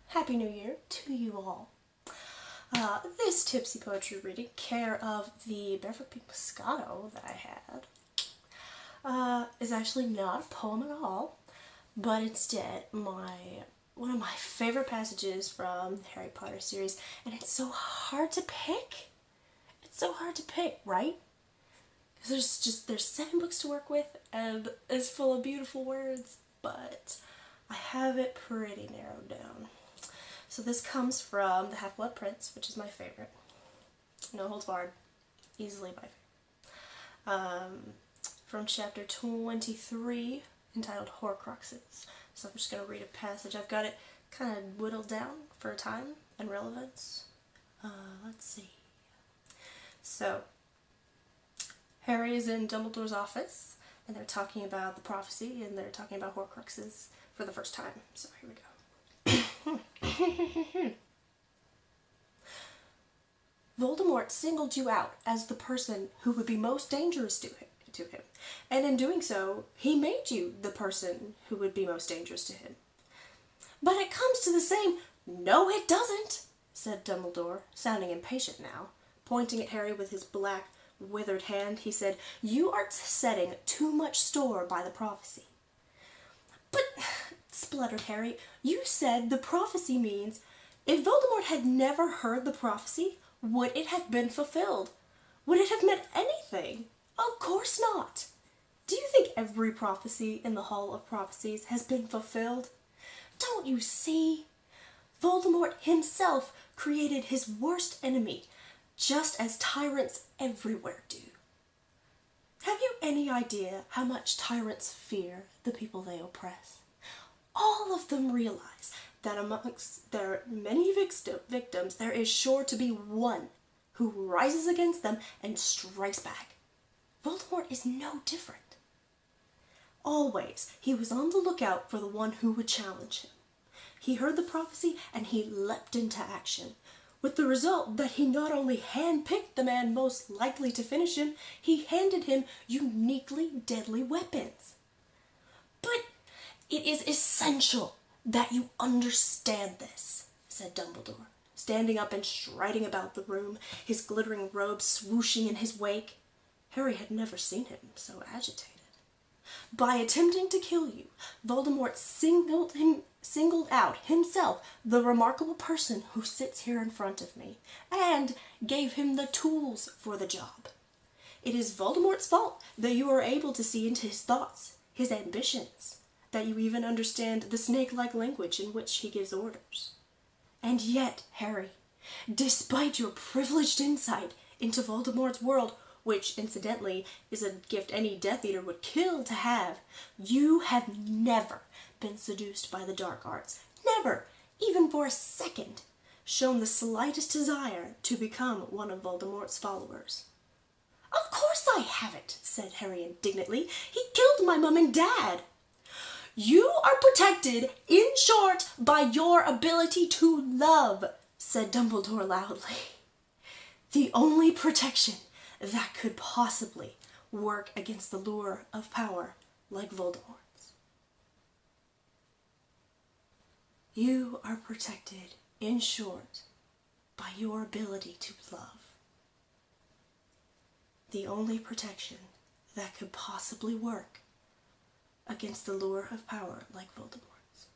Happy New Year to you all. This tipsy poetry reading, care of the Barefoot Pink Moscato that I had, is actually not a poem at all, but instead one of my favorite passages from the Harry Potter series, and it's so hard to pick. It's so hard to pick, right? Because there's 7 books to work with, and it's full of beautiful words, but I have it pretty narrowed down. So this comes from The Half-Blood Prince, which is my favorite. No holds barred. Easily my favorite. From chapter 23, entitled Horcruxes. So I'm just going to read a passage. I've got it kind of whittled down for time and relevance. Let's see. So, Harry is in Dumbledore's office, and they're talking about the prophecy, and they're talking about Horcruxes for the first time. So here we go. Voldemort singled you out as the person who would be most dangerous to him, and in doing so, he made you the person who would be most dangerous to him. But it comes to the same. No, it doesn't, said Dumbledore, sounding impatient now. Pointing at Harry with his black, withered hand, he said, "You are setting too much store by the prophecy." "But," spluttered Harry, "you said the prophecy means..." "If Voldemort had never heard the prophecy, would it have been fulfilled? Would it have meant anything? Of course not. Do you think every prophecy in the Hall of Prophecies has been fulfilled? Don't you see? Voldemort himself created his worst enemy, just as tyrants everywhere do. Have you any idea how much tyrants fear the people they oppress? All of them realize that amongst their many victims, there is sure to be one who rises against them and strikes back. Voldemort is no different. Always, he was on the lookout for the one who would challenge him. He heard the prophecy and he leapt into action, with the result that he not only handpicked the man most likely to finish him, he handed him uniquely deadly weapons. But it is essential that you understand this, said Dumbledore, standing up and striding about the room, his glittering robe swooshing in his wake. Harry had never seen him so agitated. By attempting to kill you, Voldemort singled out himself the remarkable person who sits here in front of me, and gave him the tools for the job. It is Voldemort's fault that you are able to see into his thoughts, his ambitions, that you even understand the snake-like language in which he gives orders. And yet, Harry, despite your privileged insight into Voldemort's world, which, incidentally, is a gift any Death Eater would kill to have, you have never been seduced by the dark arts, never, even for a second, shown the slightest desire to become one of Voldemort's followers. Of course I haven't, said Harry indignantly. He killed my mum and dad. You are protected, in short, by your ability to love, said Dumbledore loudly. The only protection that could possibly work against the lure of power like Voldemort's. You are protected, in short, by your ability to love. The only protection that could possibly work against the lure of power like Voldemort's.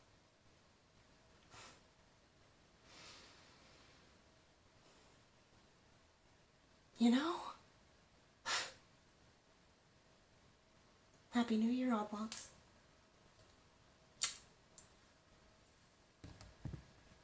You know? Happy New Year, Oddlocks.